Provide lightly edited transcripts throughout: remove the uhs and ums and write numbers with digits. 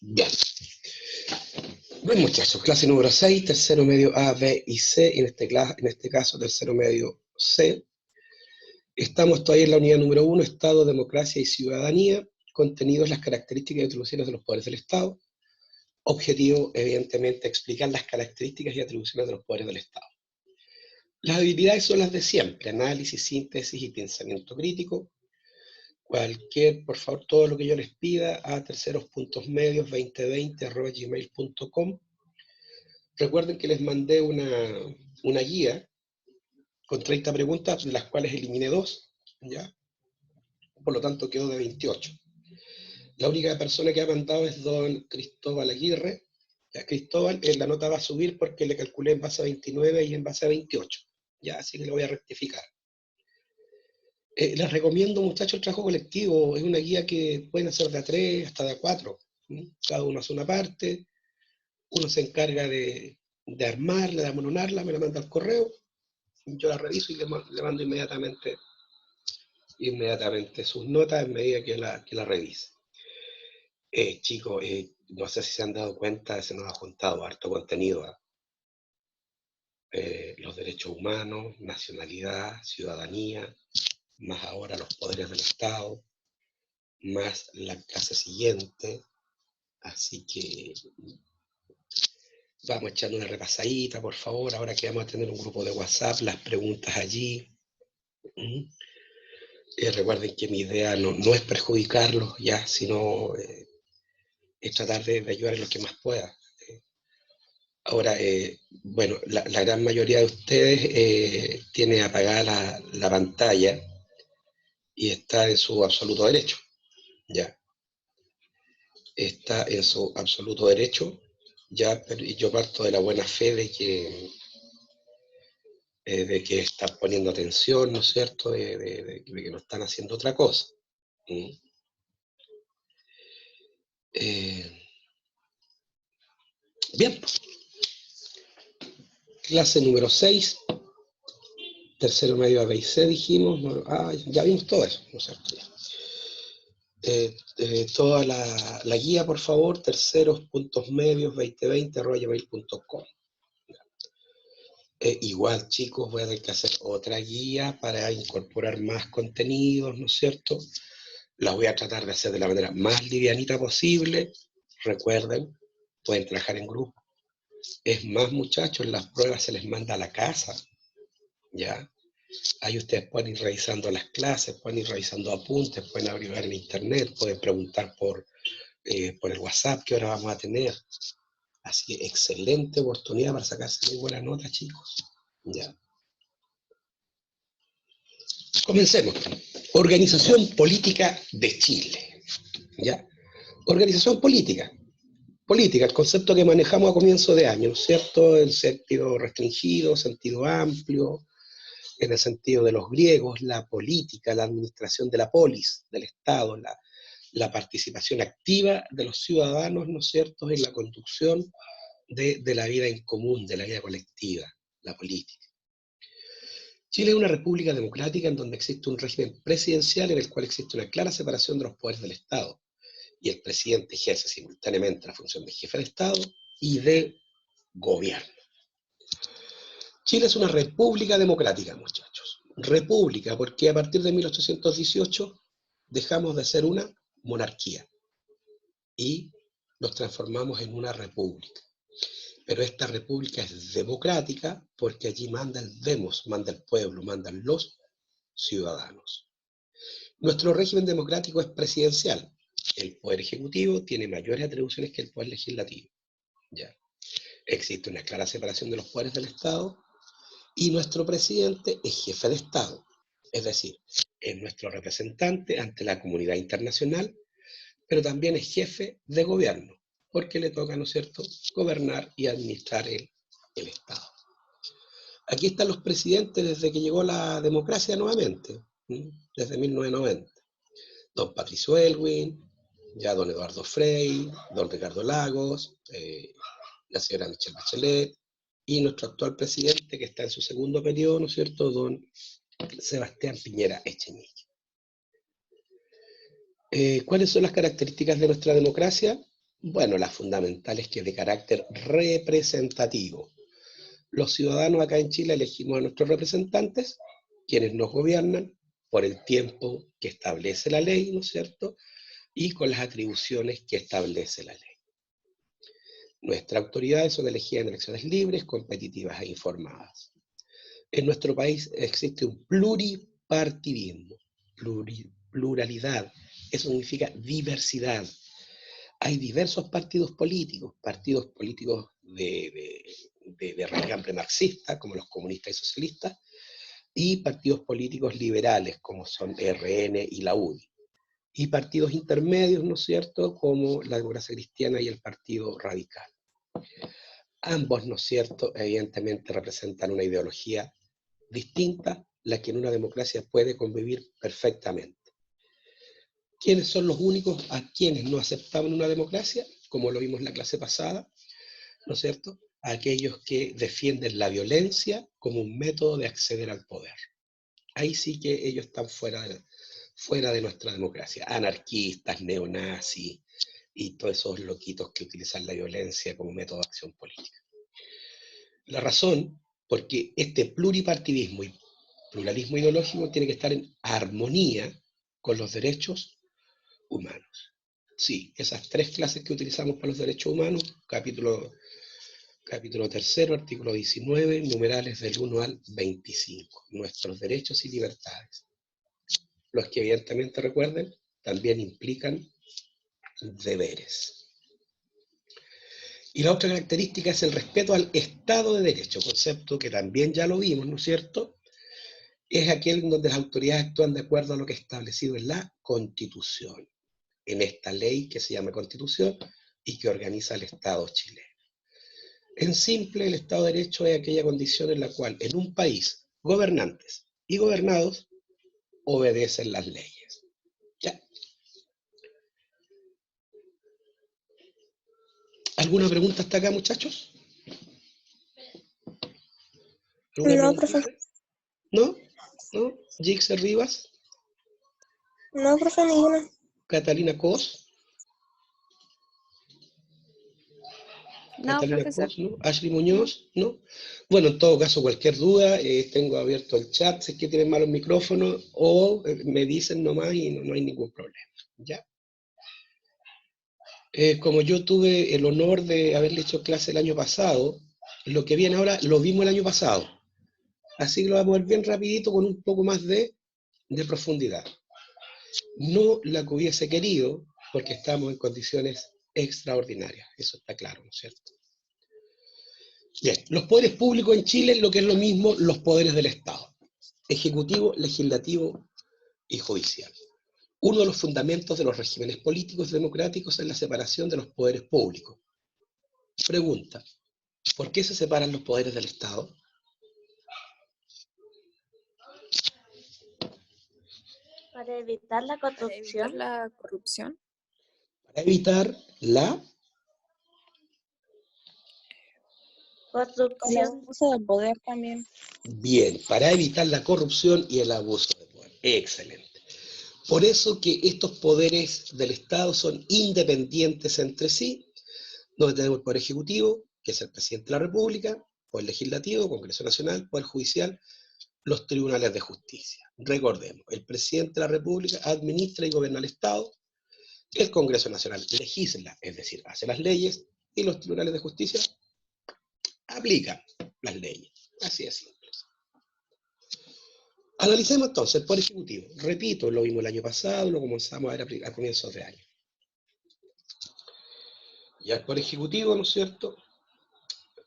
Bien. Bien, muchachos, clase número 6, tercero medio A, B y C, y en este caso tercero medio C. Estamos todavía en la unidad número 1, Estado, Democracia y Ciudadanía, contenidos, las características y atribuciones de los poderes del Estado. Objetivo, evidentemente, explicar las características y atribuciones de los poderes del Estado. Las habilidades son las de siempre, análisis, síntesis y pensamiento crítico. Por favor, todo lo que yo les pida a terceros.medios2020@gmail.com. Recuerden que les mandé una guía con 30 preguntas, de las cuales eliminé 2, ¿ya? Por lo tanto quedó de 28. La única persona que ha mandado es don Cristóbal Aguirre. Ya, Cristóbal, la nota va a subir porque le calculé en base a 29 y en base a 28. Ya, así que lo voy a rectificar. Les recomiendo, muchachos, el trabajo colectivo. Es una guía que pueden hacer de a 3 hasta de a 4. Cada uno hace una parte. Uno se encarga de armarla, de amononarla, me la manda al correo. Yo la reviso y le mando inmediatamente sus notas en medida que la revise. Chicos, no sé si se han dado cuenta, se nos ha juntado harto contenido. Los derechos humanos, nacionalidad, ciudadanía, más ahora los poderes del Estado, más la clase siguiente. Así que vamos echando una repasadita, por favor. Ahora que vamos a tener un grupo de WhatsApp, las preguntas allí. Recuerden que mi idea no es perjudicarlos ya, sino es tratar de ayudar en lo que más pueda. Ahora, bueno, la gran mayoría de ustedes tiene apagada la pantalla y está en su absoluto derecho, ya. Está en su absoluto derecho, ya, pero yo parto de la buena fe de que están poniendo atención, ¿no es cierto?, de que no están haciendo otra cosa. Bien, clase número 6, tercero medio A, B y C, dijimos. Ya vimos todo eso, ¿no es cierto? Toda la guía, por favor, terceros.medios2020@gmail.com. Igual, chicos, voy a tener que hacer otra guía para incorporar más contenidos, ¿no es cierto? La voy a tratar de hacer de la manera más livianita posible. Recuerden, pueden trabajar en grupo. Es más, muchachos, las pruebas se les manda a la casa, ¿ya? Ahí ustedes pueden ir revisando las clases, pueden ir revisando apuntes, pueden averiguar en internet, pueden preguntar por el WhatsApp qué hora vamos a tener. Así que excelente oportunidad para sacarse muy buena nota, chicos. Ya. Comencemos. Organización política de Chile. ¿Ya? Organización política. Política, el concepto que manejamos a comienzo de año, ¿no es cierto? En sentido restringido, sentido amplio, en el sentido de los griegos, la política, la administración de la polis, del Estado, la participación activa de los ciudadanos, ¿no es cierto?, en la conducción de la vida en común, de la vida colectiva, la política. Chile es una república democrática en donde existe un régimen presidencial en el cual existe una clara separación de los poderes del Estado, y el presidente ejerce simultáneamente la función de jefe de Estado y de gobierno. Chile es una república democrática, muchachos. República, porque a partir de 1818 dejamos de ser una monarquía y nos transformamos en una república. Pero esta república es democrática porque allí manda el demos, manda el pueblo, mandan los ciudadanos. Nuestro régimen democrático es presidencial. El poder ejecutivo tiene mayores atribuciones que el poder legislativo. Ya. Existe una clara separación de los poderes del Estado y nuestro presidente es jefe de Estado. Es decir, es nuestro representante ante la comunidad internacional, pero también es jefe de gobierno, porque le toca, ¿no es cierto?, gobernar y administrar el Estado. Aquí están los presidentes desde que llegó la democracia nuevamente, desde 1990. Don Patricio Aylwin, ya don Eduardo Frei, don Ricardo Lagos, la señora Michelle Bachelet, y nuestro actual presidente, que está en su segundo periodo, ¿no es cierto?, don Sebastián Piñera Echenique. ¿Cuáles son las características de nuestra democracia? Bueno, la fundamental es que es de carácter representativo. Los ciudadanos acá en Chile elegimos a nuestros representantes, quienes nos gobiernan, por el tiempo que establece la ley, ¿no es cierto? Y con las atribuciones que establece la ley. Nuestras autoridades son elegidas en elecciones libres, competitivas e informadas. En nuestro país existe un pluripartidismo, pluralidad, eso significa diversidad. Hay diversos partidos políticos de raigambre marxista, como los comunistas y socialistas, y partidos políticos liberales, como son RN y la UDI. Y partidos intermedios, ¿no es cierto?, como la Democracia Cristiana y el Partido Radical. Ambos, ¿no es cierto?, evidentemente representan una ideología distinta, la que en una democracia puede convivir perfectamente. ¿Quiénes son los únicos a quienes no aceptaban una democracia? Como lo vimos en la clase pasada, ¿no es cierto? Aquellos que defienden la violencia como un método de acceder al poder. Ahí sí que ellos están fuera de nuestra democracia. Anarquistas, neonazis y todos esos loquitos que utilizan la violencia como método de acción política. La razón, porque este pluripartidismo y pluralismo ideológico tiene que estar en armonía con los derechos humanos. Sí, esas tres clases que utilizamos para los derechos humanos, capítulo 3, artículo 19, numerales del 1 al 25, nuestros derechos y libertades. Los que evidentemente, recuerden, también implican deberes. Y la otra característica es el respeto al Estado de Derecho, concepto que también ya lo vimos, ¿no es cierto? Es aquel donde las autoridades actúan de acuerdo a lo que es establecido en la Constitución, en esta ley que se llama Constitución y que organiza el Estado chileno. En simple, el Estado de Derecho es aquella condición en la cual en un país gobernantes y gobernados obedecen las leyes. ¿Ya? ¿Alguna pregunta hasta acá, muchachos? ¿Alguna No, pregunta? profe. ¿No? ¿No? ¿Jixer Rivas? No, profe, ninguna. ¿Catalina Cos? No, Catalina profesor. Cos, ¿no? ¿Ashley Muñoz? ¿No? Bueno, en todo caso, cualquier duda, tengo abierto el chat, si es que tienen malos micrófonos, o me dicen nomás y no hay ningún problema. ¿Ya? Como yo tuve el honor de haberle hecho clase el año pasado, lo que viene ahora lo vimos el año pasado. Así que lo vamos a ver bien rapidito con un poco más de profundidad. No la que hubiese querido, porque estamos en condiciones extraordinarias, eso está claro, ¿no es cierto? Bien, los poderes públicos en Chile, lo que es lo mismo, los poderes del Estado, ejecutivo, legislativo y judicial. Uno de los fundamentos de los regímenes políticos democráticos es la separación de los poderes públicos. Pregunta, ¿por qué se separan los poderes del Estado? Para evitar la Para evitar corrupción. la corrupción. Para evitar la El Corrupción. abuso del poder también. Bien, para evitar la corrupción y el abuso de poder. Excelente. Por eso que estos poderes del Estado son independientes entre sí, donde tenemos el Poder Ejecutivo, que es el Presidente de la República, Poder Legislativo, Congreso Nacional, Poder Judicial, los tribunales de justicia. Recordemos, el Presidente de la República administra y gobierna el Estado, el Congreso Nacional legisla, es decir, hace las leyes, y los tribunales de justicia aplican las leyes. Así es simple. Analicemos entonces el Poder Ejecutivo. Repito, lo vimos el año pasado, lo comenzamos a ver a comienzos de año. Ya el Poder Ejecutivo, ¿no es cierto?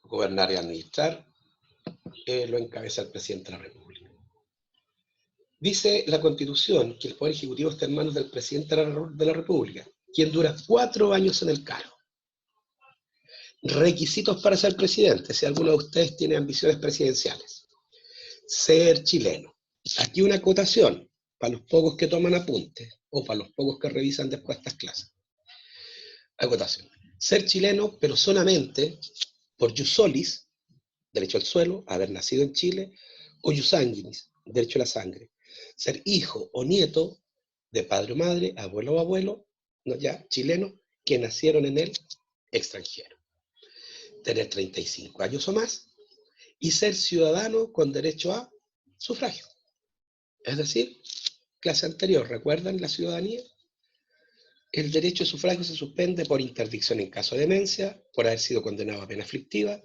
Gobernar y administrar, lo encabeza el Presidente de la República. Dice la Constitución que el Poder Ejecutivo está en manos del Presidente de la República, quien dura 4 años en el cargo. Requisitos para ser presidente, si alguno de ustedes tiene ambiciones presidenciales. Ser chileno. Aquí una acotación para los pocos que toman apuntes o para los pocos que revisan después estas clases. Acotación. Ser chileno, pero solamente por jus solis, derecho al suelo, haber nacido en Chile, o jus sanguinis, derecho a la sangre. Ser hijo o nieto de padre o madre, abuelo o abuelo, no, ya, chileno, que nacieron en el extranjero. Tener 35 años o más y ser ciudadano con derecho a sufragio. Es decir, clase anterior, ¿recuerdan la ciudadanía? El derecho a sufragio se suspende por interdicción en caso de demencia, por haber sido condenado a pena aflictiva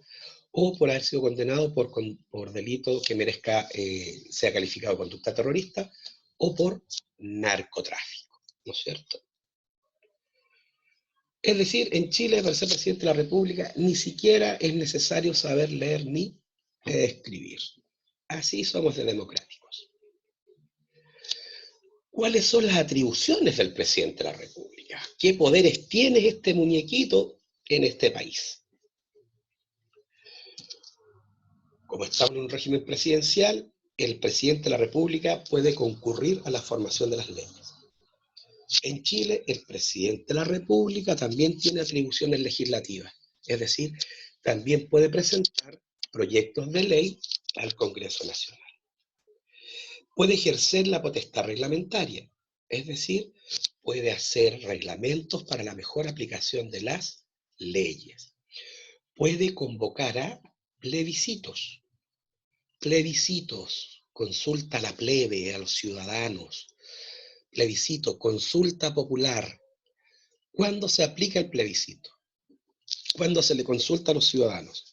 o por haber sido condenado por delito que merezca, sea calificado de conducta terrorista o por narcotráfico, ¿no es cierto? Es decir, en Chile, para ser presidente de la República, ni siquiera es necesario saber leer ni escribir. Así somos de democráticos. ¿Cuáles son las atribuciones del presidente de la República? ¿Qué poderes tiene este muñequito en este país? Como estamos en un régimen presidencial, el presidente de la República puede concurrir a la formación de las leyes. En Chile, el presidente de la República también tiene atribuciones legislativas, es decir, también puede presentar proyectos de ley al Congreso Nacional. Puede ejercer la potestad reglamentaria, es decir, puede hacer reglamentos para la mejor aplicación de las leyes. Puede convocar a plebiscitos. Plebiscitos, consulta a la plebe, a los ciudadanos. Plebiscito, consulta popular. ¿Cuándo se aplica el plebiscito? ¿Cuándo se le consulta a los ciudadanos?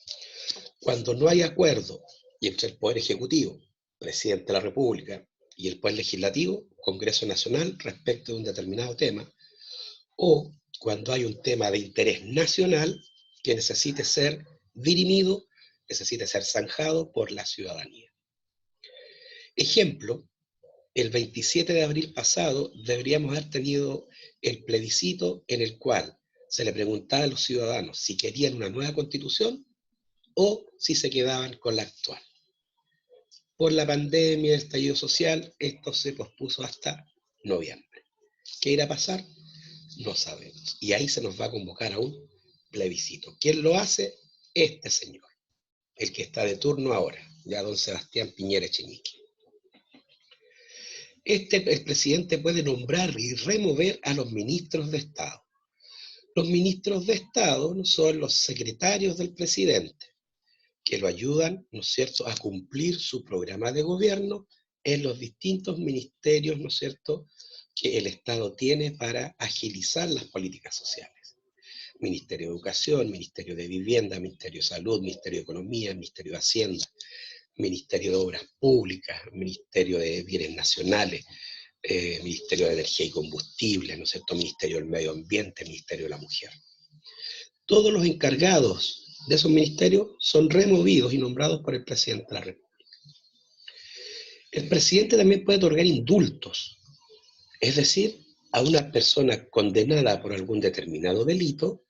Cuando no hay acuerdo entre el Poder Ejecutivo, Presidente de la República, y el Poder Legislativo, Congreso Nacional, respecto de un determinado tema, o cuando hay un tema de interés nacional que necesite ser dirimido, necesite ser zanjado por la ciudadanía. Ejemplo, el 27 de abril pasado deberíamos haber tenido el plebiscito en el cual se le preguntaba a los ciudadanos si querían una nueva constitución o si se quedaban con la actual. Por la pandemia, el estallido social, esto se pospuso hasta noviembre. ¿Qué irá a pasar? No sabemos. Y ahí se nos va a convocar a un plebiscito. ¿Quién lo hace? Este señor, el que está de turno ahora, ya don Sebastián Piñera Echenique. El presidente puede nombrar y remover a los ministros de Estado. Los ministros de Estado no son los secretarios del presidente, que lo ayudan, ¿no es cierto?, a cumplir su programa de gobierno en los distintos ministerios, ¿no es cierto?, que el Estado tiene para agilizar las políticas sociales. Ministerio de Educación, Ministerio de Vivienda, Ministerio de Salud, Ministerio de Economía, Ministerio de Hacienda, Ministerio de Obras Públicas, Ministerio de Bienes Nacionales, Ministerio de Energía y Combustible, ¿no es cierto?, Ministerio del Medio Ambiente, Ministerio de la Mujer. Todos los encargados de esos ministerios son removidos y nombrados por el presidente de la República. El presidente también puede otorgar indultos, es decir, a una persona condenada por algún determinado delito,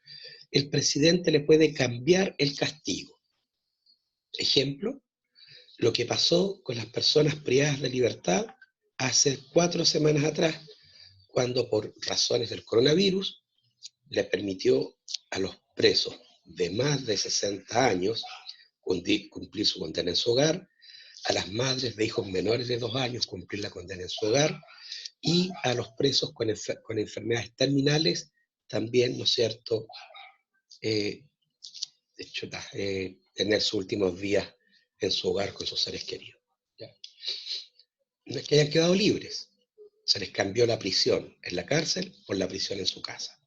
el presidente le puede cambiar el castigo. Ejemplo, lo que pasó con las personas privadas de libertad hace 4 semanas atrás, cuando por razones del coronavirus le permitió a los presos de más de 60 años cumplir su condena en su hogar, a las madres de hijos menores de 2 años cumplir la condena en su hogar, y a los presos con enfermedades terminales también, ¿no es cierto?, tener sus últimos días en su hogar con sus seres queridos. ¿Ya? No es que hayan quedado libres, se les cambió la prisión en la cárcel por la prisión en su casa,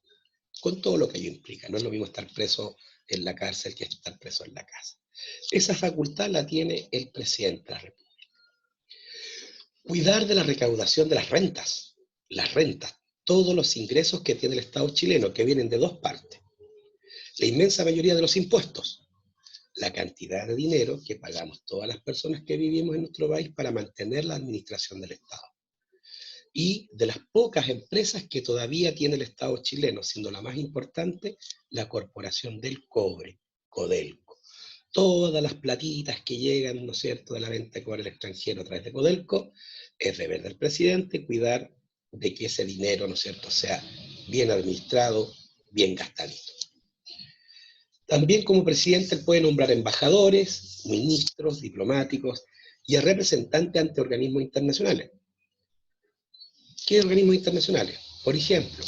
con todo lo que ello implica. No es lo mismo estar preso en la cárcel que estar preso en la casa. Esa facultad la tiene el presidente de la República. Cuidar de la recaudación de las rentas, todos los ingresos que tiene el Estado chileno, que vienen de 2 partes. La inmensa mayoría de los impuestos, la cantidad de dinero que pagamos todas las personas que vivimos en nuestro país para mantener la administración del Estado. Y de las pocas empresas que todavía tiene el Estado chileno, siendo la más importante, la Corporación del Cobre, Codelco. Todas las platitas que llegan, ¿no es cierto?, de la venta de cobre al extranjero a través de Codelco, es deber del presidente cuidar de que ese dinero, ¿no es cierto?, sea bien administrado, bien gastadito. También como presidente él puede nombrar embajadores, ministros, diplomáticos y a representantes ante organismos internacionales. ¿Qué organismos internacionales? Por ejemplo,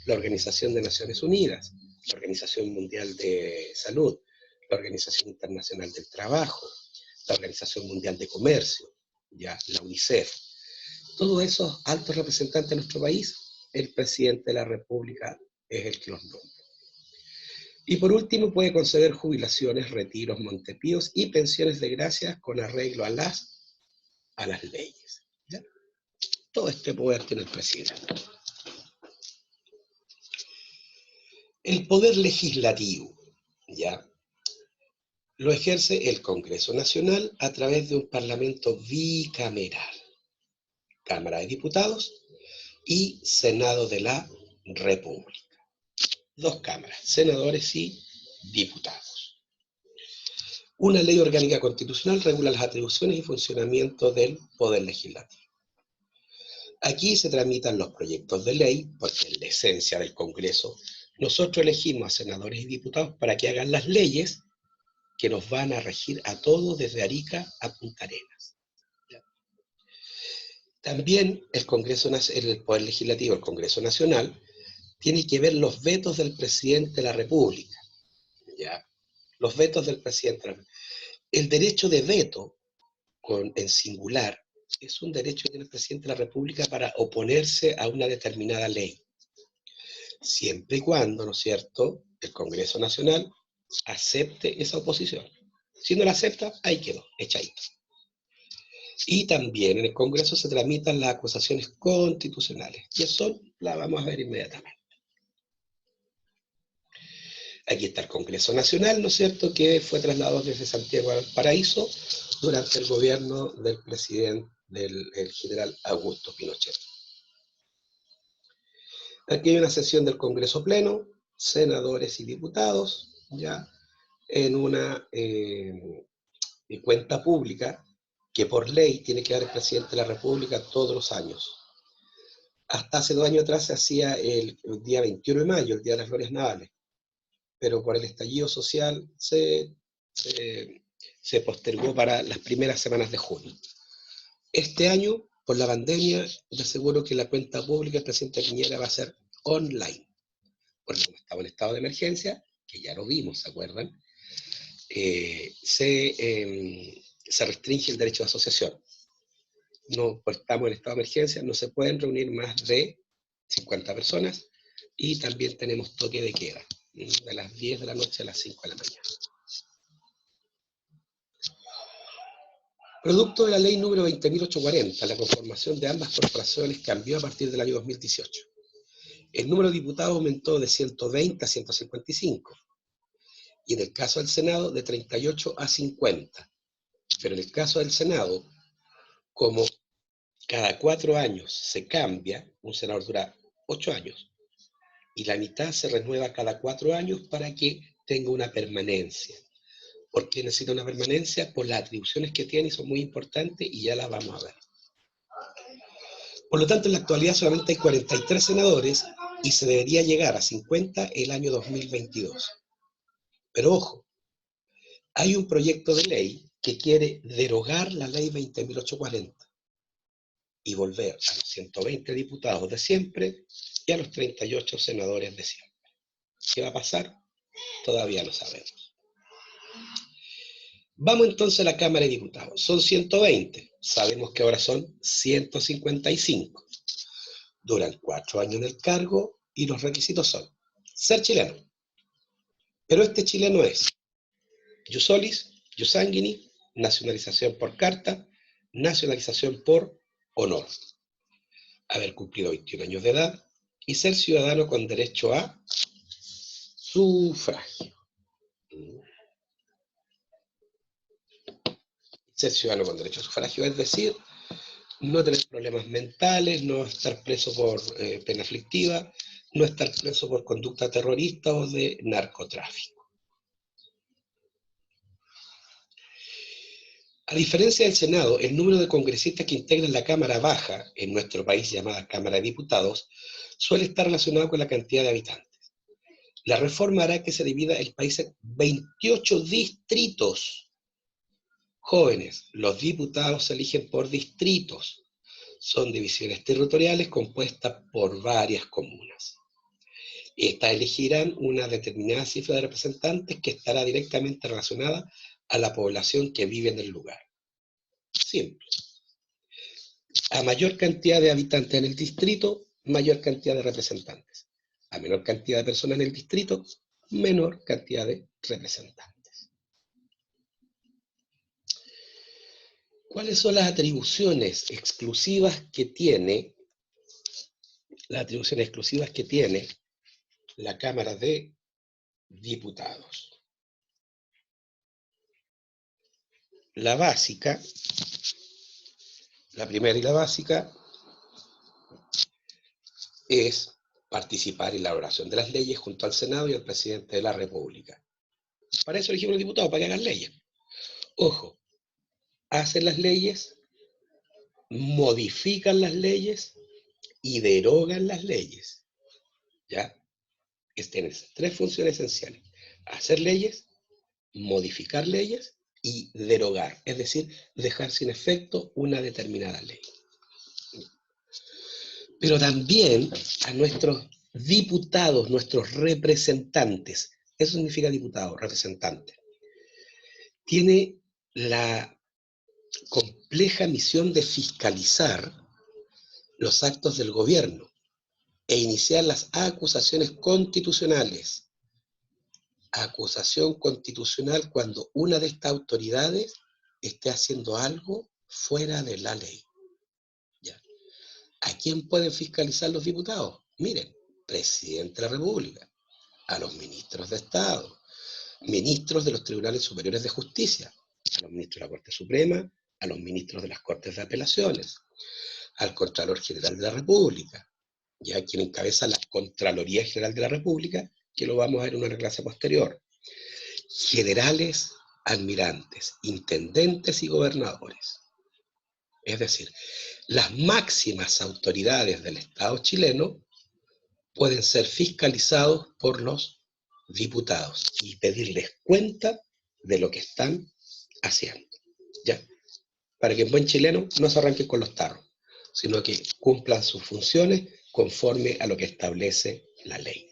la Organización de Naciones Unidas, la Organización Mundial de Salud, la Organización Internacional del Trabajo, la Organización Mundial de Comercio, ya, la UNICEF. Todos esos altos representantes de nuestro país, el presidente de la República es el que los nombra. Y por último, puede conceder jubilaciones, retiros, montepíos y pensiones de gracia con arreglo a las leyes. ¿Ya? Todo este poder tiene el presidente. El poder legislativo, ¿ya?, lo ejerce el Congreso Nacional a través de un parlamento bicameral, Cámara de Diputados y Senado de la República. Dos cámaras, senadores y diputados. Una ley orgánica constitucional regula las atribuciones y funcionamiento del Poder Legislativo. Aquí se tramitan los proyectos de ley, porque en la esencia del Congreso, nosotros elegimos a senadores y diputados para que hagan las leyes que nos van a regir a todos desde Arica a Punta Arenas. También el Poder Legislativo, el Congreso Nacional, tiene que ver los vetos del presidente de la República. ¿Ya? Los vetos del presidente de la República. El derecho de veto, en singular, es un derecho que tiene el presidente de la República para oponerse a una determinada ley. Siempre y cuando, ¿no es cierto?, el Congreso Nacional acepte esa oposición. Si no la acepta, ahí quedó, echadito. Y también en el Congreso se tramitan las acusaciones constitucionales. Y eso la vamos a ver inmediatamente. Aquí está el Congreso Nacional, ¿no es cierto?, que fue trasladado desde Santiago al Paraíso durante el gobierno del presidente, el general Augusto Pinochet. Aquí hay una sesión del Congreso Pleno, senadores y diputados, ya, en una cuenta pública que por ley tiene que dar el presidente de la República todos los años. Hasta hace 2 años atrás se hacía el día 21 de mayo, el Día de las Glorias Navales, pero por el estallido social se postergó para las primeras semanas de junio. Este año, por la pandemia, yo aseguro que la cuenta pública del presidente Piñera va a ser online, porque como estaba en estado de emergencia, que ya lo vimos, ¿se acuerdan?, se restringe el derecho de asociación. No, pues estamos en estado de emergencia, no se pueden reunir más de 50 personas y también tenemos toque de queda, de las 10 de la noche a las 5 de la mañana. Producto de la ley número 20.840, la conformación de ambas corporaciones cambió a partir del año 2018. El número de diputados aumentó de 120 a 155, y en el caso del Senado de 38 a 50. Pero en el caso del Senado, como cada 4 años se cambia, un senador dura 8 años, y la mitad se renueva cada 4 años para que tenga una permanencia. ¿Por qué necesita una permanencia? Por las atribuciones que tiene y son muy importantes y ya las vamos a ver. Por lo tanto, en la actualidad solamente hay 43 senadores y se debería llegar a 50 el año 2022. Pero ojo, hay un proyecto de ley que quiere derogar la ley 20.840 y volver a los 120 diputados de siempre y a los 38 senadores de siempre. ¿Qué va a pasar? Todavía no sabemos. Vamos entonces a la Cámara de Diputados. Son 120. Sabemos que ahora son 155. Duran 4 años en el cargo y los requisitos son ser chileno. Pero este chileno es ius solis, ius sanguinis, nacionalización por carta, nacionalización por honor, haber cumplido 21 años de edad y ser ciudadano con derecho a sufragio. Ser ciudadano con derecho a sufragio, es decir, no tener problemas mentales, no estar preso por pena aflictiva, no estar preso por conducta terrorista o de narcotráfico. A diferencia del Senado, el número de congresistas que integran la Cámara Baja, en nuestro país llamada Cámara de Diputados, suele estar relacionado con la cantidad de habitantes. La reforma hará que se divida el país en 28 distritos. Jóvenes, los diputados se eligen por distritos. Son divisiones territoriales compuestas por varias comunas. Estas elegirán una determinada cifra de representantes que estará directamente relacionada a la población que vive en el lugar. Simple. A mayor cantidad de habitantes en el distrito, mayor cantidad de representantes. A menor cantidad de personas en el distrito, menor cantidad de representantes. ¿Cuáles son las atribuciones exclusivas que tiene la Cámara de Diputados? La básica, la primera y la básica, es participar en la elaboración de las leyes junto al Senado y al presidente de la República. Para eso elegimos los diputados, para que hagan leyes. Ojo, hacen las leyes, modifican las leyes y derogan las leyes. ¿Ya? Tienen tres funciones esenciales: hacer leyes, modificar leyes y derogar, es decir, dejar sin efecto una determinada ley. Pero también a nuestros diputados, nuestros representantes, eso significa diputado, representante, tiene la compleja misión de fiscalizar los actos del gobierno e iniciar las acusaciones constitucionales. Acusación constitucional cuando una de estas autoridades esté haciendo algo fuera de la ley. ¿Ya? ¿A quién pueden fiscalizar los diputados? Miren, presidente de la República, a los ministros de Estado, ministros de los tribunales superiores de justicia, a los ministros de la Corte Suprema, a los ministros de las Cortes de Apelaciones, al Contralor General de la República, ya quien encabeza la Contraloría General de la República, que lo vamos a ver en una clase posterior. Generales, almirantes, intendentes y gobernadores. Es decir, las máximas autoridades del Estado chileno pueden ser fiscalizados por los diputados y pedirles cuenta de lo que están haciendo. ¿Ya? Para que en buen chileno no se arranquen con los tarros, sino que cumplan sus funciones conforme a lo que establece la ley.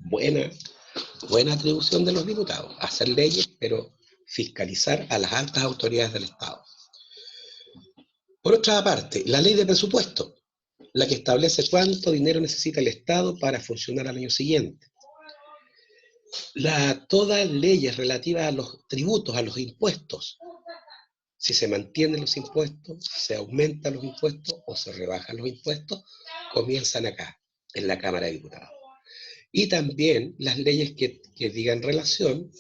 Buena atribución de los diputados, hacer leyes, pero fiscalizar a las altas autoridades del Estado. Por otra parte, la ley de presupuesto, la que establece cuánto dinero necesita el Estado para funcionar al año siguiente. Todas leyes relativas a los tributos, a los impuestos, si se mantienen los impuestos, se aumentan los impuestos o se rebajan los impuestos, comienzan acá, en la Cámara de Diputados. Y también las leyes que digan relación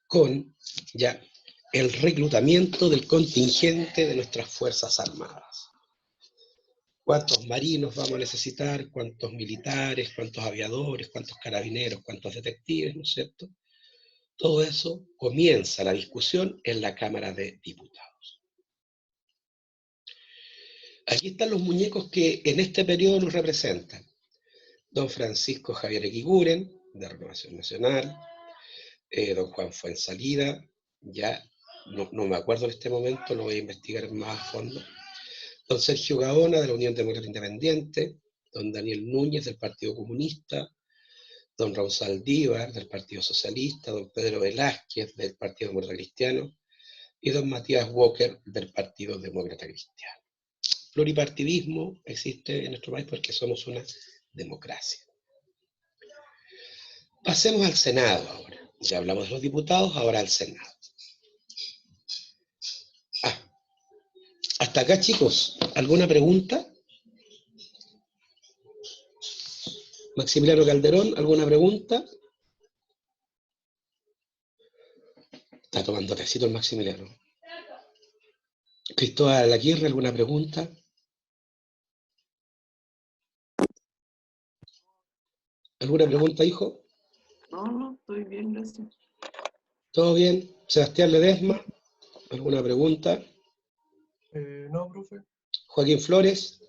con ya el reclutamiento del contingente de nuestras Fuerzas Armadas. ¿Cuántos marinos vamos a necesitar? ¿Cuántos militares? ¿Cuántos aviadores? ¿Cuántos carabineros? ¿Cuántos detectives? ¿No es cierto? Todo eso comienza la discusión en la Cámara de Diputados. Aquí están los muñecos que en este periodo nos representan. Don Francisco Javier Eguiguren, de Renovación Nacional, don Juan Fuenzalida, ya no me acuerdo en este momento, lo voy a investigar más a fondo. Don Sergio Gaona, de la Unión Demócrata Independiente, don Daniel Núñez, del Partido Comunista, don Raúl Saldívar, del Partido Socialista, don Pedro Velázquez, del Partido Demócrata Cristiano, y don Matías Walker, del Partido Demócrata Cristiano. Pluripartidismo existe en nuestro país porque somos una democracia. Pasemos al Senado ahora. Ya hablamos de los diputados, ahora al Senado. Hasta acá, chicos, ¿alguna pregunta? Maximiliano Calderón, ¿alguna pregunta? Está tomando tecito el Maximiliano. Cristóbal Aguirre, ¿alguna pregunta? ¿Alguna pregunta, hijo? No, estoy bien, gracias. ¿Todo bien? Sebastián Ledesma, ¿alguna pregunta? No, profe. Joaquín Flores.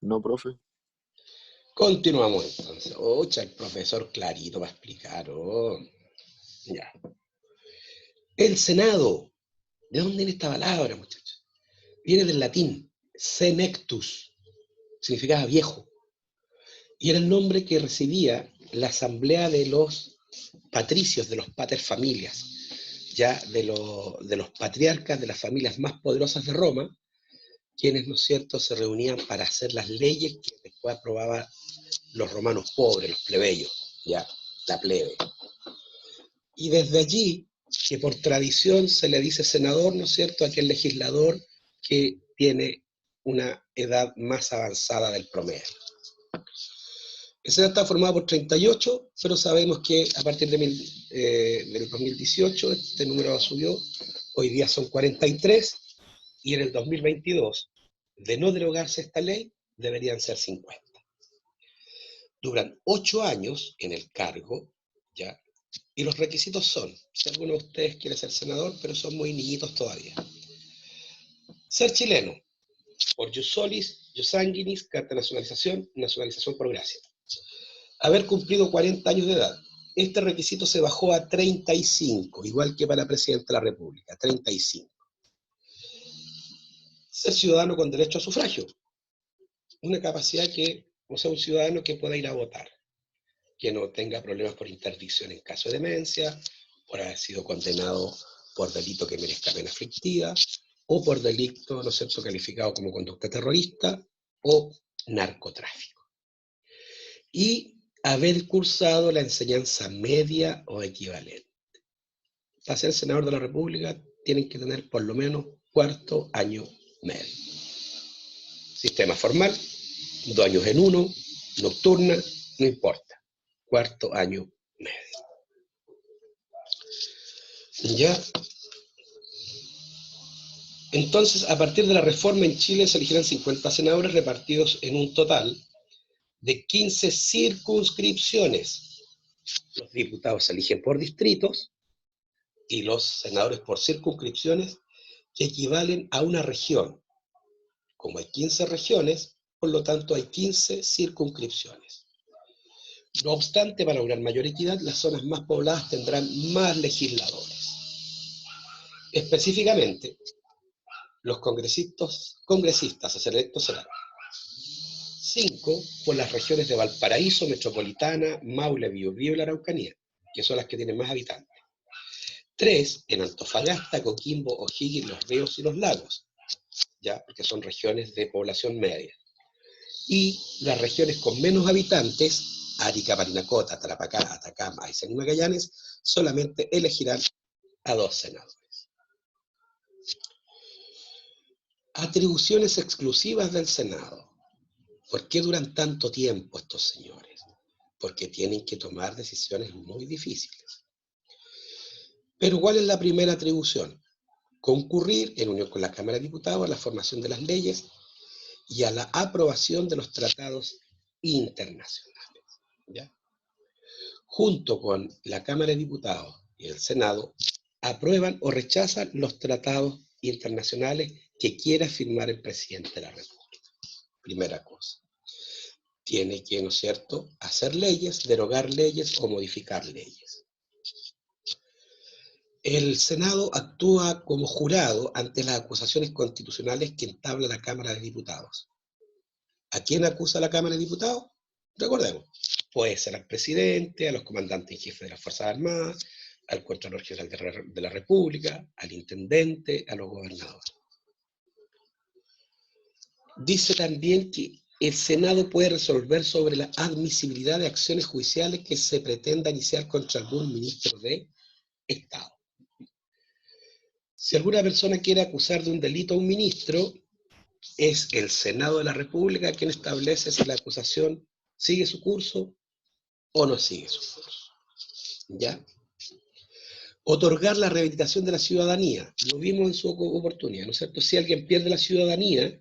No, profe. Continuamos entonces. Ocha, el profesor clarito va a explicar. Oh. Ya. El Senado. ¿De dónde viene esta palabra, muchachos? Viene del latín, senectus. Significaba viejo. Y era el nombre que recibía la asamblea de los patricios, de los pater familias, ya de los patriarcas de las familias más poderosas de Roma, quienes, ¿no es cierto?, se reunían para hacer las leyes que después aprobaban los romanos pobres, los plebeyos, ya, la plebe. Y desde allí, que por tradición se le dice senador, ¿no es cierto?, a aquel legislador que tiene una edad más avanzada del promedio. El Senado está formado por 38, pero sabemos que a partir del 2018 este número subió, hoy día son 43, y en el 2022, de no derogarse esta ley, deberían ser 50. Duran 8 años en el cargo, ¿ya? Y los requisitos son, si alguno de ustedes quiere ser senador, pero son muy niñitos todavía. Ser chileno, por jus solis, jus sanguinis, carta de nacionalización, nacionalización por gracia. Haber cumplido 40 años de edad. Este requisito se bajó a 35, igual que para presidente de la República, 35. Ser ciudadano con derecho a sufragio. Una capacidad que, o sea, un ciudadano que pueda ir a votar, que no tenga problemas por interdicción en caso de demencia, por haber sido condenado por delito que merezca pena aflictiva, o por delito, ¿no es cierto?, calificado como conducta terrorista o narcotráfico. Y haber cursado la enseñanza media o equivalente. Para ser senador de la República tienen que tener por lo menos 4º año medio. Sistema formal, 2 años en 1, nocturna, no importa. 4º año medio. ¿Ya? Entonces, a partir de la reforma en Chile se elegirán 50 senadores repartidos en un total de 15 circunscripciones. Los diputados se eligen por distritos y los senadores por circunscripciones, que equivalen a una región. Como hay 15 regiones, por lo tanto hay 15 circunscripciones. No obstante, para lograr mayor equidad, las zonas más pobladas tendrán más legisladores. Específicamente, los congresistas a ser electos serán 5 por las regiones de Valparaíso, Metropolitana, Maule, Biobío y la Araucanía, que son las que tienen más habitantes. 3 en Antofagasta, Coquimbo, O'Higgins, Los Ríos y Los Lagos, ya, porque son regiones de población media. Y las regiones con menos habitantes, Arica, Parinacota, Tarapacá, Atacama, Aysén y Magallanes, solamente elegirán a 2 senadores. Atribuciones exclusivas del Senado. ¿Por qué duran tanto tiempo estos señores? Porque tienen que tomar decisiones muy difíciles. Pero ¿cuál es la primera atribución? Concurrir, en unión con la Cámara de Diputados, a la formación de las leyes y a la aprobación de los tratados internacionales, ¿ya? Junto con la Cámara de Diputados y el Senado, aprueban o rechazan los tratados internacionales que quiera firmar el presidente de la República. Primera cosa. Tiene que, ¿no es cierto?, hacer leyes, derogar leyes o modificar leyes. El Senado actúa como jurado ante las acusaciones constitucionales que entabla la Cámara de Diputados. ¿A quién acusa la Cámara de Diputados? Recordemos, puede ser al presidente, a los comandantes en jefe de las Fuerzas Armadas, al Contralor General de la República, al intendente, a los gobernadores. Dice también que el Senado puede resolver sobre la admisibilidad de acciones judiciales que se pretenda iniciar contra algún ministro de Estado. Si alguna persona quiere acusar de un delito a un ministro, es el Senado de la República quien establece si la acusación sigue su curso o no sigue su curso. ¿Ya? Otorgar la rehabilitación de la ciudadanía. Lo vimos en su oportunidad, ¿no es cierto? Si alguien pierde la ciudadanía,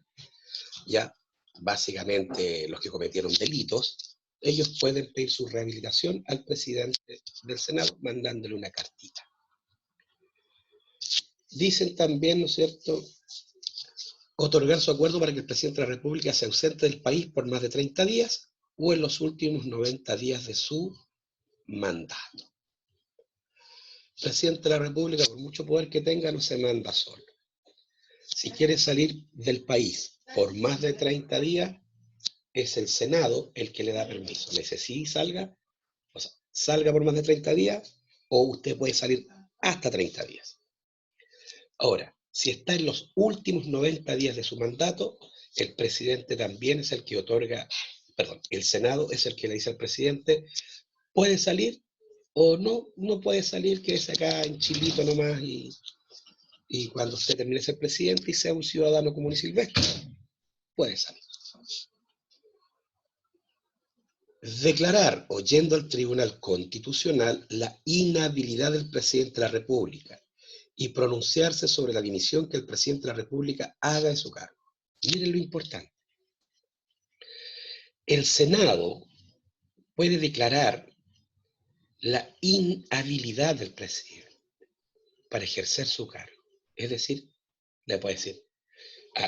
ya, básicamente los que cometieron delitos, ellos pueden pedir su rehabilitación al presidente del Senado mandándole una cartita. Dicen también, ¿no es cierto?, otorgar su acuerdo para que el presidente de la República se ausente del país por más de 30 días o en los últimos 90 días de su mandato. El presidente de la República, por mucho poder que tenga, no se manda solo. Si quiere salir del país por más de 30 días, es el Senado el que le da permiso. Le dice, sí, salga, o sea, salga por más de 30 días, o usted puede salir hasta 30 días. Ahora, si está en los últimos 90 días de su mandato, el presidente también es el que otorga, perdón, el Senado es el que le dice al presidente, puede salir o no puede salir, quédese acá en Chilito nomás y cuando usted termine de ser presidente y sea un ciudadano común y silvestre, puede salir. Declarar, oyendo al Tribunal Constitucional, la inhabilidad del presidente de la República y pronunciarse sobre la dimisión que el presidente de la República haga de su cargo. Miren lo importante. El Senado puede declarar la inhabilidad del presidente para ejercer su cargo. Es decir, le puede decir,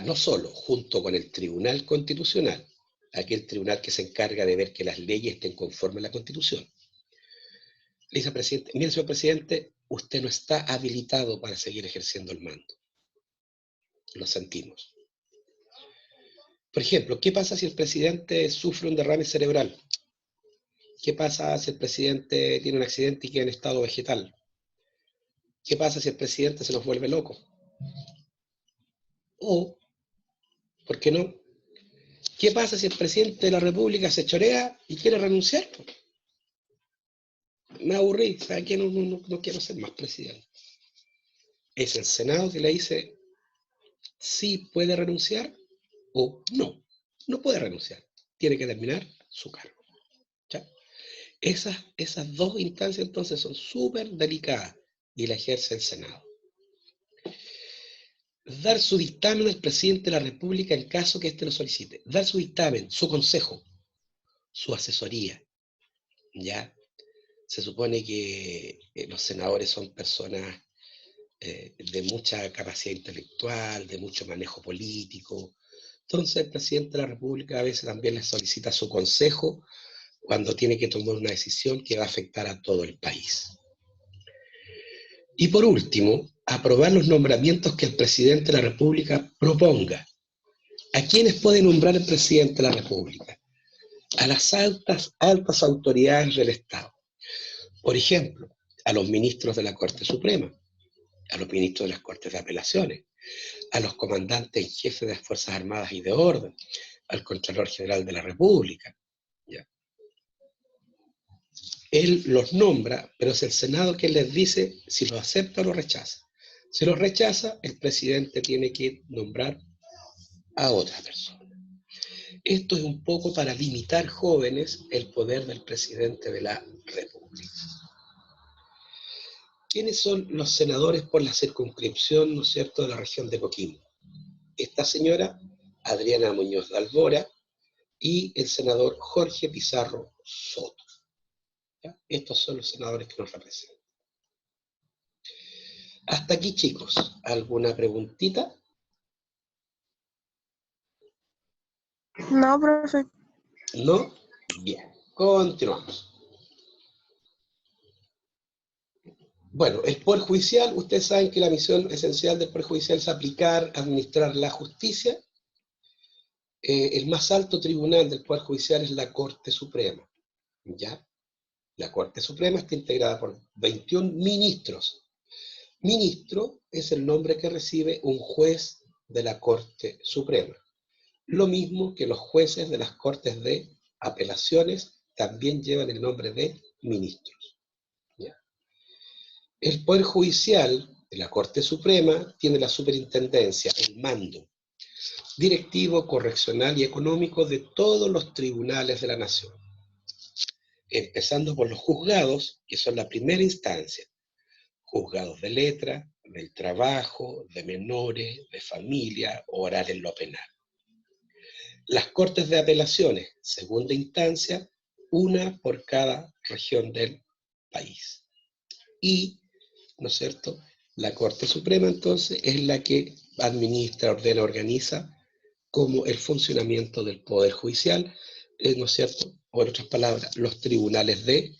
no solo junto con el Tribunal Constitucional, aquel tribunal que se encarga de ver que las leyes estén conformes a la Constitución, le dice al presidente, mire, señor presidente, usted no está habilitado para seguir ejerciendo el mando. Lo sentimos. Por ejemplo, ¿qué pasa si el presidente sufre un derrame cerebral? ¿Qué pasa si el presidente tiene un accidente y queda en estado vegetal? ¿Qué pasa si el presidente se nos vuelve loco? O, ¿por qué no? ¿Qué pasa si el presidente de la República se chorea y quiere renunciar? Me aburrí, ¿sabes qué? No quiero ser más presidente. Es el Senado que le dice sí puede renunciar o no puede renunciar. Tiene que terminar su cargo. ¿Ya? Esas dos instancias entonces son súper delicadas y la ejerce el Senado. Dar su dictamen al presidente de la República en caso que éste lo solicite. Dar su dictamen, su consejo, su asesoría. ¿Ya? Se supone que los senadores son personas de mucha capacidad intelectual, de mucho manejo político. Entonces el presidente de la República a veces también les solicita su consejo cuando tiene que tomar una decisión que va a afectar a todo el país. Y por último, aprobar los nombramientos que el presidente de la República proponga. ¿A quiénes puede nombrar el presidente de la República? A las altas autoridades del Estado. Por ejemplo, a los ministros de la Corte Suprema, a los ministros de las Cortes de Apelaciones, a los comandantes en jefe de las Fuerzas Armadas y de Orden, al Contralor General de la República. ¿Ya? Él los nombra, pero es el Senado quien les dice si los acepta o los rechaza. Si los rechaza, el presidente tiene que nombrar a otra persona. Esto es un poco para limitar, jóvenes, el poder del presidente de la República. ¿Quiénes son los senadores por la circunscripción, ¿no es cierto?, de la región de Coquimbo? Esta señora, Adriana Muñoz de Albora, y el senador Jorge Pizarro Soto. ¿Ya? Estos son los senadores que nos representan. Hasta aquí, chicos. ¿Alguna preguntita? No, profe. ¿No? Bien. Continuamos. Bueno, el Poder Judicial, ustedes saben que la misión esencial del Poder Judicial es aplicar, administrar la justicia. El más alto tribunal del Poder Judicial es la Corte Suprema. ¿Ya? La Corte Suprema está integrada por 21 ministros. Ministro es el nombre que recibe un juez de la Corte Suprema. Lo mismo que los jueces de las Cortes de Apelaciones también llevan el nombre de ministros. ¿Ya? El Poder Judicial de la Corte Suprema tiene la superintendencia, el mando directivo, correccional y económico de todos los tribunales de la nación. Empezando por los juzgados, que son la primera instancia. Juzgados de letra, del trabajo, de menores, de familia, oral en lo penal. Las Cortes de Apelaciones, segunda instancia, una por cada región del país. Y, ¿no es cierto?, la Corte Suprema, entonces, es la que administra, ordena, organiza como el funcionamiento del Poder Judicial, ¿no es cierto?, o en otras palabras, los tribunales de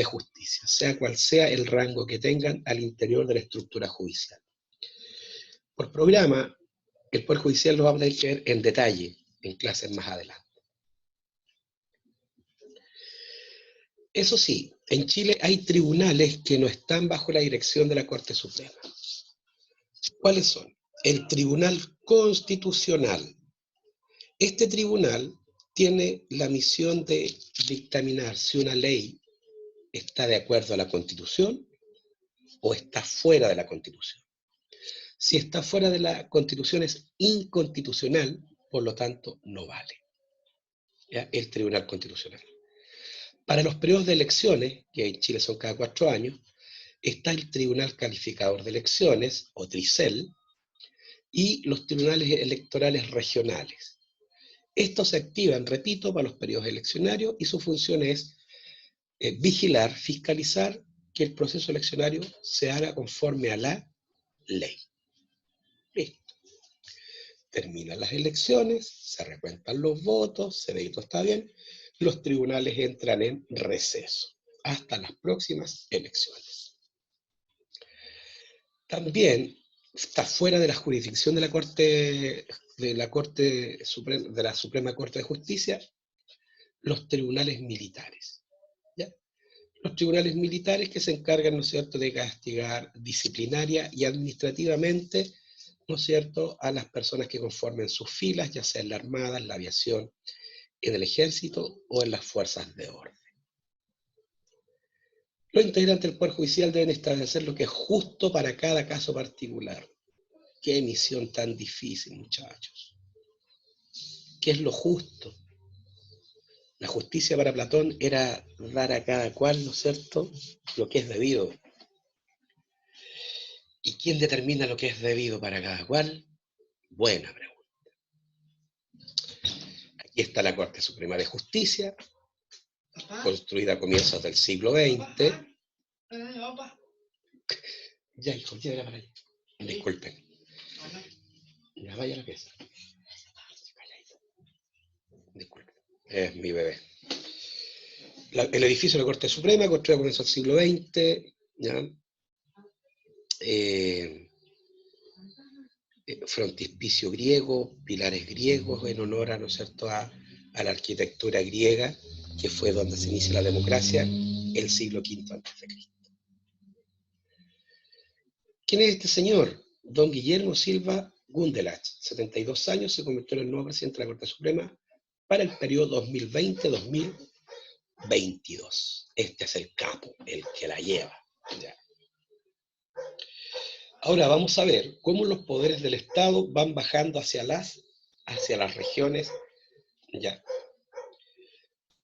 justicia, sea cual sea el rango que tengan al interior de la estructura judicial. Por programa, el Poder Judicial lo vamos a tener que ver en detalle en clases más adelante. Eso sí, en Chile hay tribunales que no están bajo la dirección de la Corte Suprema. ¿Cuáles son? El Tribunal Constitucional. Este tribunal tiene la misión de dictaminar si una ley está de acuerdo a la Constitución o está fuera de la Constitución. Si está fuera de la Constitución es inconstitucional, por lo tanto no vale. ¿Ya? El Tribunal Constitucional. Para los periodos de elecciones, que en Chile son cada 4 años, está el Tribunal Calificador de Elecciones, o TRICEL, y los tribunales electorales regionales. Estos se activan, repito, para los periodos eleccionarios y su función es vigilar, fiscalizar que el proceso eleccionario se haga conforme a la ley. Listo. Terminan las elecciones, se recuentan los votos, se ve que todo está bien, los tribunales entran en receso hasta las próximas elecciones. También está fuera de la jurisdicción de la Suprema Corte de Justicia los tribunales militares. ¿Ya? Los tribunales militares que se encargan, ¿no es cierto?, de castigar disciplinaria y administrativamente, ¿no es cierto?, a las personas que conformen sus filas, ya sea en la Armada, en la aviación, en el Ejército o en las fuerzas de orden. Los integrantes del Poder Judicial deben establecer lo que es justo para cada caso particular. Qué misión tan difícil, muchachos. ¿Qué es lo justo? La justicia para Platón era dar a cada cual, ¿no es cierto?, lo que es debido. ¿Y quién determina lo que es debido para cada cual? Buena pregunta. Aquí está la Corte Suprema de Justicia, construida a comienzos del siglo XX. Ya, hijo, llévela para allá. Disculpen. Ya vaya a la pieza. Disculpen. Es mi bebé. El edificio de la Corte Suprema, construido a comienzos del siglo XX, ¿ya? Frontispicio griego, pilares griegos, en honor a, ¿no es cierto?, a la arquitectura griega, que fue donde se inicia la democracia, el siglo V a.C. ¿Quién es este señor? Don Guillermo Silva Gundelach, 72 años, se convirtió en el nuevo presidente de la Corte Suprema para el periodo 2020-2022. Este es el capo, el que la lleva. ¿Ya? Ahora vamos a ver cómo los poderes del Estado van bajando hacia las regiones. Ya.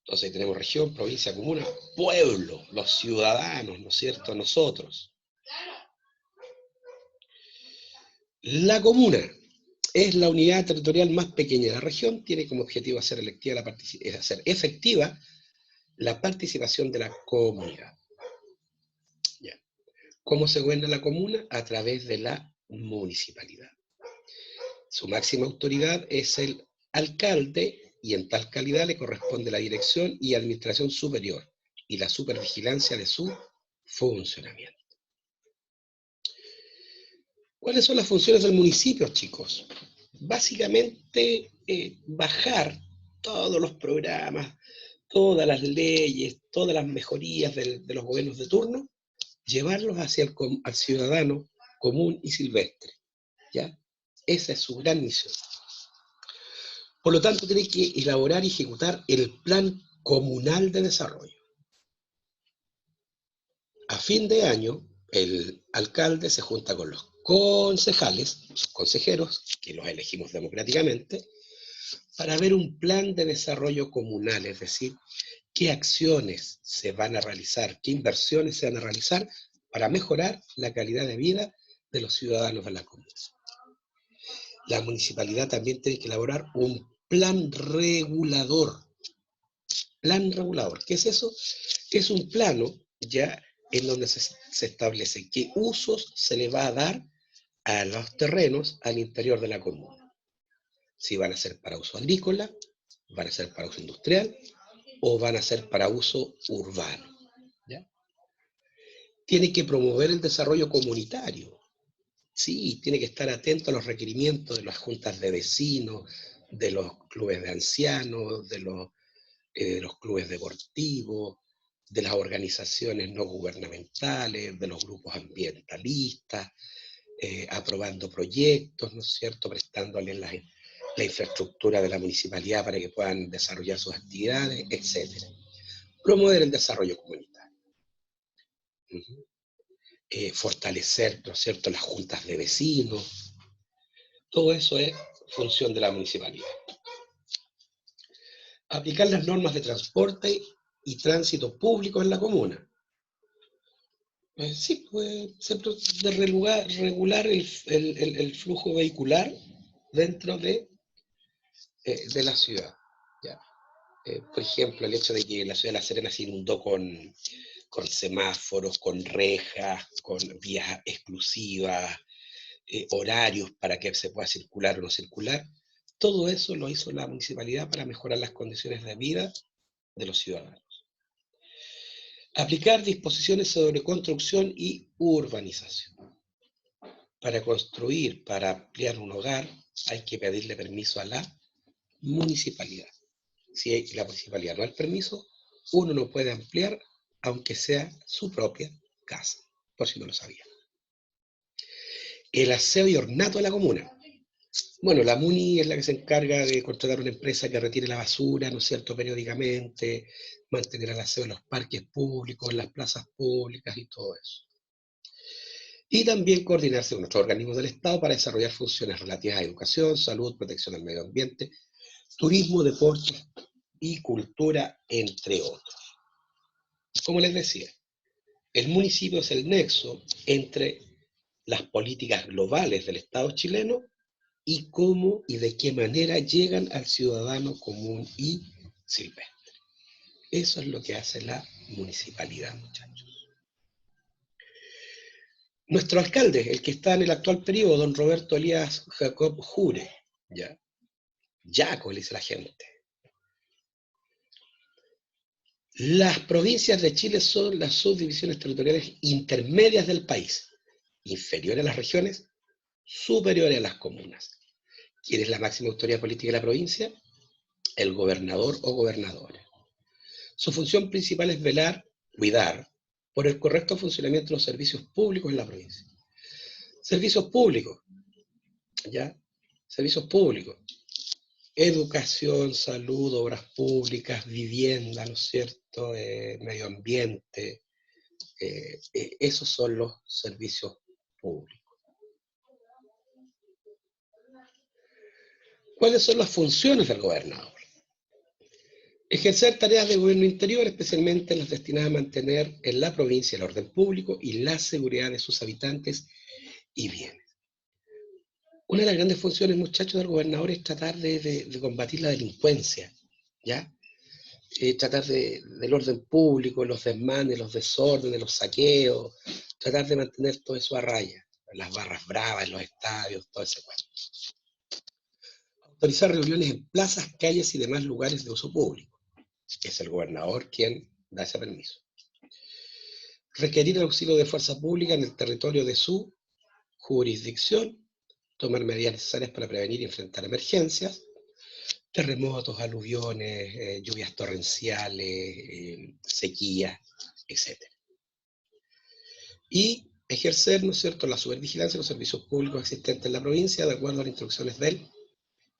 Entonces tenemos región, provincia, comuna, pueblo, los ciudadanos, ¿no es cierto?, nosotros. La comuna es la unidad territorial más pequeña de la región, tiene como objetivo hacer efectiva la participación de la comunidad. Ya. ¿Cómo se gobierna la comuna? A través de la municipalidad. Su máxima autoridad es el alcalde y en tal calidad le corresponde la dirección y administración superior y la supervigilancia de su funcionamiento. ¿Cuáles son las funciones del municipio, chicos? Básicamente, bajar todos los programas, todas las leyes, todas las mejorías de los gobiernos de turno, llevarlos hacia al ciudadano común y silvestre. ¿Ya? Esa es su gran misión. Por lo tanto, tiene que elaborar y ejecutar el Plan Comunal de Desarrollo. A fin de año, el alcalde se junta con los concejales, sus consejeros, que los elegimos democráticamente, para ver un plan de desarrollo comunal, es decir, qué acciones se van a realizar, qué inversiones se van a realizar para mejorar la calidad de vida de los ciudadanos de la comuna. La municipalidad también tiene que elaborar un plan regulador. Plan regulador, ¿qué es eso? Es un plano ya en donde se establece qué usos se le va a dar a los terrenos al interior de la comuna. Si van a ser para uso agrícola, van a ser para uso industrial o van a ser para uso urbano. ¿Ya? Tiene que promover el desarrollo comunitario. Sí, tiene que estar atento a los requerimientos de las juntas de vecinos, de los clubes de ancianos, de los clubes deportivos, de las organizaciones no gubernamentales, de los grupos ambientalistas, aprobando proyectos, ¿no es cierto?, prestándoles la infraestructura de la municipalidad para que puedan desarrollar sus actividades, etc. Promover el desarrollo comunitario. Fortalecer, ¿no es cierto?, las juntas de vecinos. Todo eso es función de la municipalidad. Aplicar las normas de transporte y tránsito público en la comuna. Sí, pues de regular el flujo vehicular dentro de la ciudad. ¿Ya? Por ejemplo, el hecho de que la ciudad de La Serena se inundó con semáforos, con rejas, con vías exclusivas, horarios para que se pueda circular o no circular. Todo eso lo hizo la municipalidad para mejorar las condiciones de vida de los ciudadanos. Aplicar disposiciones sobre construcción y urbanización. Para construir, para ampliar un hogar, hay que pedirle permiso a la municipalidad. Si la municipalidad no da el permiso, uno no puede ampliar, aunque sea su propia casa, por si no lo sabía. El aseo y ornato de la comuna. Bueno, la MUNI es la que se encarga de contratar una empresa que retire la basura, ¿no es cierto?, periódicamente, mantener el aseo en los parques públicos, en las plazas públicas y todo eso. Y también coordinarse con nuestros organismos del Estado para desarrollar funciones relativas a educación, salud, protección del medio ambiente, turismo, deporte y cultura, entre otros. Como les decía, el municipio es el nexo entre las políticas globales del Estado chileno y cómo y de qué manera llegan al ciudadano común y silvestre. Eso es lo que hace la municipalidad, muchachos. Nuestro alcalde, el que está en el actual periodo, don Roberto Elías Jacob Jure, ¿ya? Yaco, le dice la gente. Las provincias de Chile son las subdivisiones territoriales intermedias del país, inferiores a las regiones, superiores a las comunas. ¿Quién es la máxima autoridad política de la provincia? El gobernador o gobernadora. Su función principal es velar, cuidar, por el correcto funcionamiento de los servicios públicos en la provincia. Servicios públicos, ¿ya? Servicios públicos. Educación, salud, obras públicas, vivienda, ¿no es cierto?, medio ambiente, esos son los servicios públicos. ¿Cuáles son las funciones del gobernador? Ejercer tareas de gobierno interior, especialmente las destinadas a mantener en la provincia el orden público y la seguridad de sus habitantes y bienes. Una de las grandes funciones, muchachos, del gobernador es tratar de combatir la delincuencia, ¿ya? Tratar del orden público, los desmanes, los desórdenes, los saqueos, tratar de mantener todo eso a raya, las barras bravas, los estadios, todo ese cuento. Autorizar reuniones en plazas, calles y demás lugares de uso público. Es el gobernador quien da ese permiso. Requerir el auxilio de fuerza pública en el territorio de su jurisdicción, tomar medidas necesarias para prevenir y enfrentar emergencias, terremotos, aluviones, lluvias torrenciales, sequías, etc. Y ejercer, ¿no es cierto?, la supervigilancia de los servicios públicos existentes en la provincia de acuerdo a las instrucciones del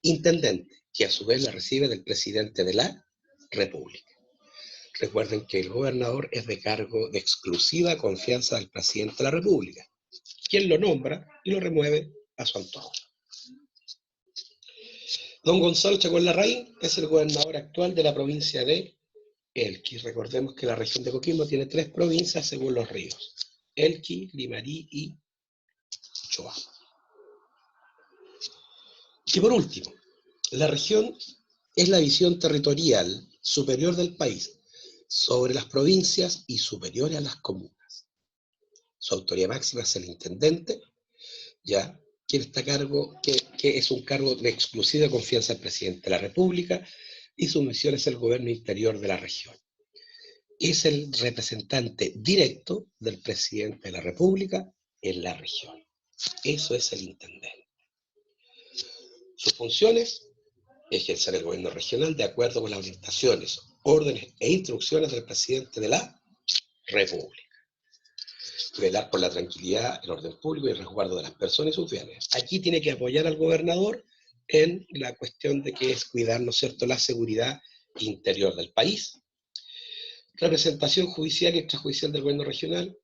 intendente, que a su vez la recibe del presidente de la República. Recuerden que el gobernador es de cargo de exclusiva confianza del presidente de la República, quien lo nombra y lo remueve a su antojo. Don Gonzalo Chacón Larraín es el gobernador actual de la provincia de Elqui. Recordemos que la región de Coquimbo tiene 3 provincias según los ríos: Elqui, Limarí y Choapa. Y por último, la región es la visión territorial superior del país sobre las provincias y superior a las comunas. Su autoridad máxima es el intendente, ya, quien está a cargo, que es un cargo de exclusiva confianza del presidente de la República, y su misión es el gobierno interior de la región. Es el representante directo del presidente de la República en la región. Eso es el intendente. Sus funciones: ejercer el gobierno regional de acuerdo con las orientaciones, órdenes e instrucciones del presidente de la República. Velar por la tranquilidad, el orden público y el resguardo de las personas y sus bienes. Aquí tiene que apoyar al gobernador en la cuestión de que es cuidar, ¿no es cierto?, la seguridad interior del país. Representación judicial y extrajudicial del gobierno regional.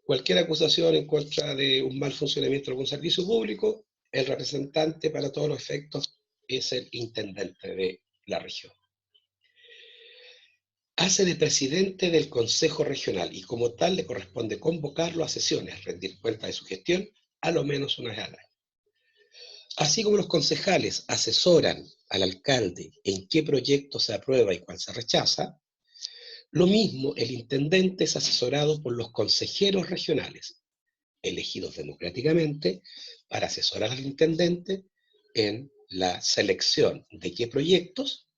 Cualquier acusación en contra de un mal funcionamiento de algún servicio público, el representante para todos los efectos es el intendente de la región. Hace de presidente del Consejo Regional y como tal le corresponde convocarlo a sesiones, rendir cuenta de su gestión a lo menos una vez al año. Así como los concejales asesoran al alcalde en qué proyecto se aprueba y cuál se rechaza, lo mismo el intendente es asesorado por los consejeros regionales, elegidos democráticamente, para asesorar al intendente en la selección de qué proyectos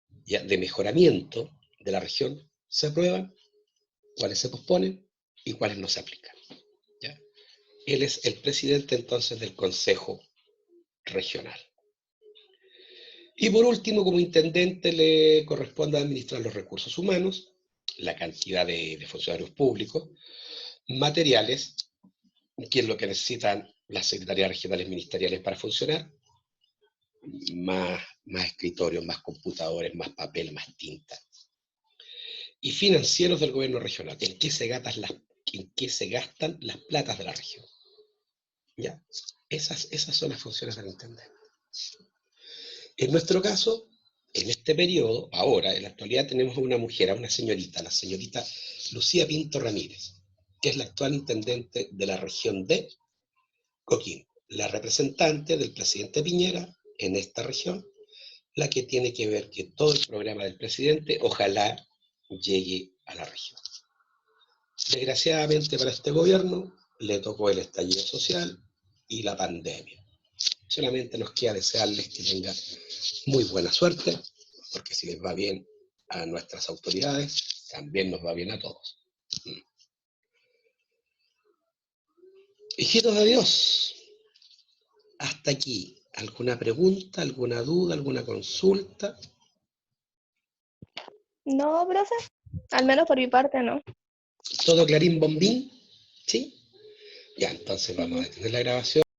de mejoramiento de la región se aprueban, cuáles se posponen y cuáles no se aplican. ¿Ya? Él es el presidente entonces del Consejo Regional. Y por último, como intendente le corresponde administrar los recursos humanos, la cantidad de funcionarios públicos, materiales, que es lo que necesitan las secretarías regionales ministeriales para funcionar, más escritorios, más computadores, más papel, más tinta. Y financieros del gobierno regional, en qué se gastan las platas de la región. ¿Ya? Esas son las funciones del intendente. En nuestro caso, en este periodo, ahora, en la actualidad, tenemos a una mujer, a una señorita, la señorita Lucía Pinto Ramírez, que es la actual intendente de la región de Coquimbo, la representante del presidente Piñera en esta región, la que tiene que ver que todo el programa del presidente, ojalá llegue a la región. Desgraciadamente para este gobierno le tocó el estallido social y la pandemia. Solamente nos queda desearles que tengan muy buena suerte, porque si les va bien a nuestras autoridades, también nos va bien a todos. Hijitos de Dios, hasta aquí. ¿Alguna pregunta, alguna duda, alguna consulta? No, profe. Al menos por mi parte, no. ¿Todo clarín bombín? ¿Sí? Ya, entonces vamos a detener la grabación.